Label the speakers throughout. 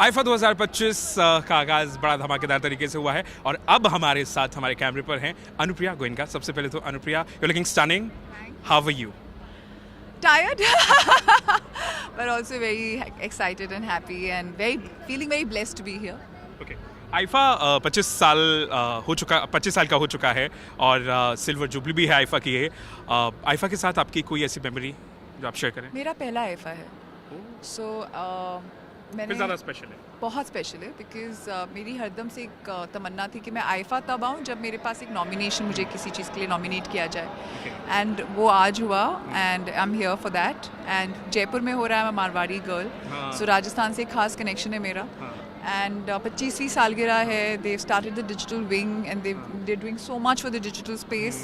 Speaker 1: IIFA 2025 का आगाज़ बड़ा धमाकेदार तरीके से हुआ है और अब हमारे साथ हमारे कैमरे पर हैं अनुप्रिया गोयनका। सबसे पहले तो Anupriya, you looking stunning, how are you?
Speaker 2: Tired but also very excited and happy and feeling very blessed to be here.
Speaker 1: Okay, IIFA 25 साल का हो चुका है और सिल्वर जुबली भी है आईफा की है। आईफा के साथ आपकी कोई ऐसी मेमोरी जो आप शेयर करें?
Speaker 2: मेरा पहला आईफा है, सो मैंने
Speaker 1: ज़्यादा स्पेशल है?
Speaker 2: बहुत स्पेशल है बिकॉज मेरी हरदम से एक तमन्ना थी कि मैं आईफा तब आऊँ जब मेरे पास एक नॉमिनेशन, मुझे किसी चीज़ के लिए नॉमिनेट किया जाए, एंड वो आज हुआ and I am here for that. And Jaipur में हो रहा है, मैं मारवाड़ी गर्ल, सो राजस्थान से एक खास कनेक्शन है मेरा। एंड 25वीं सालगिरह है, they started the digital wing and they are doing so much for the digital space.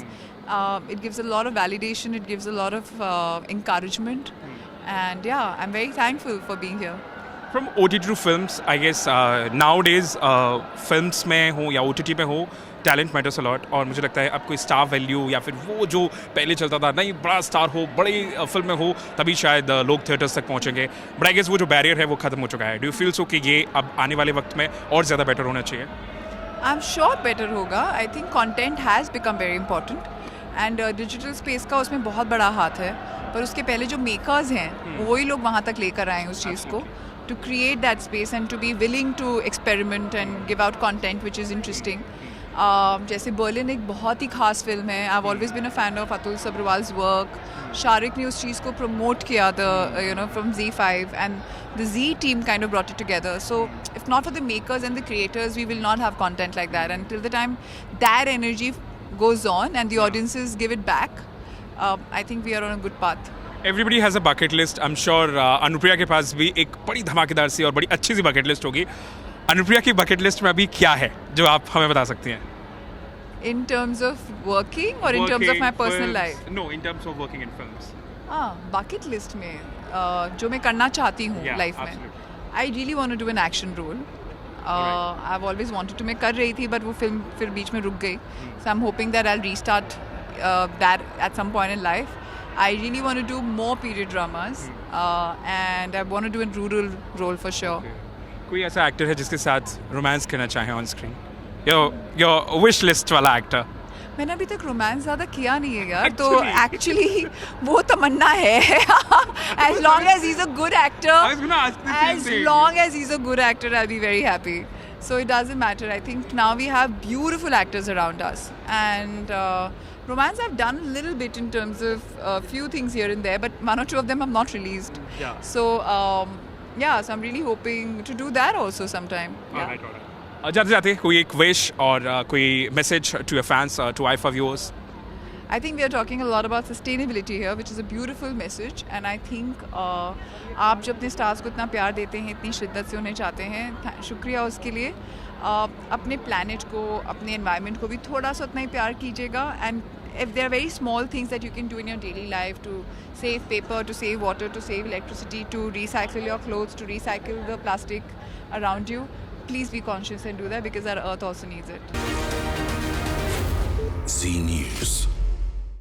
Speaker 2: It gives a lot of validation, it gives a lot of encouragement, and yeah, I'm very thankful for being here.
Speaker 1: From OTT to films, I guess nowadays films में हो या OTT में हो, talent matters a lot. और मुझे लगता है अब कोई स्टार वैल्यू या फिर वो जो पहले चलता था, नहीं बड़ा स्टार हो, बड़ी फिल्म में हो, तभी शायद लोग थिएटर्स तक पहुँचेंगे। बट आई गेस वो जो बैरियर है वो खत्म हो चुका है। डू यू फील सो कि ये अब आने वाले वक्त में और ज़्यादा बेटर होना चाहिए?
Speaker 2: आई एम श्योर बेटर होगा। I think content has become very important and digital space का उसमें बहुत बड़ा हाथ है, पर उसके पहले जो मेकर्स हैं वही लोग वहाँ तक लेकर आए हैं उस चीज़ को, to create that space and to be willing to experiment and give out content which is interesting. जैसे बर्लिन एक बहुत ही खास फिल्म है। I've always been a fan of Atul सब्रवाल्स work. Shariq ने उस चीज़ को प्रमोट किया from Z5 and the Z team kind of brought it together. So if not for the makers and the creators, we will not have content like that. And till the time that energy goes on and the audiences give it back, I think we are on a good path.
Speaker 1: Everybody has a bucket list. I am sure Anupriya के पास भी एक बड़ी धमाकेदार सी और बड़ी अच्छी सी bucket list होगी। अनुप्रिया की बकेट लिस्ट में अभी क्या है जो आप हमें बता सकती हैं?
Speaker 2: In terms of working or in terms of my personal life?
Speaker 1: No, in terms of working in films.
Speaker 2: Bucket list में जो मैं करना चाहती हूँ लाइफ में, I really want to do an action role. I've always wanted to, मैं कर रही थी but वो फिल्म फिर बीच में रुक गई, so I'm hoping that I'll restart that at some point in life. I really want to do more period dramas and I want to do a rural role for sure.
Speaker 1: कोई ऐसा actor है जिसके साथ romance करना चाहें on screen? Your wish list वाला actor?
Speaker 2: मैंने अभी तक रोमांस ज़्यादा किया नहीं है यार, तो एक्चुअली वो तमन्ना है। as long as he's a good actor, as long as he's a good actor, I'll be very happy. So it doesn't matter. I think now we have beautiful actors around us, and romance I've done a little bit in terms of a few things here and there, but one or two of them have not released.
Speaker 1: Yeah.
Speaker 2: So so I'm really hoping to do that also sometime. Yeah.
Speaker 1: Alright. जाते जाते कोई एक wish और कोई message to your fans, to IIFA viewers?
Speaker 2: I think we are talking a lot about sustainability here, which is a beautiful message, and I think आप जब अपने stars को इतना प्यार देते हैं, इतनी शिद्दत से उन्हें चाहते हैं, शुक्रिया उसके लिए। अपने प्लैनेट को, अपने एनवायरनमेंट को भी थोड़ा सा उतना ही प्यार कीजिएगा, and if there are very small things that you can do in your daily life to save paper, to save water, to save electricity, to recycle your clothes, to recycle the plastic around you, please be conscious and do that because our earth also needs it.
Speaker 3: Z News.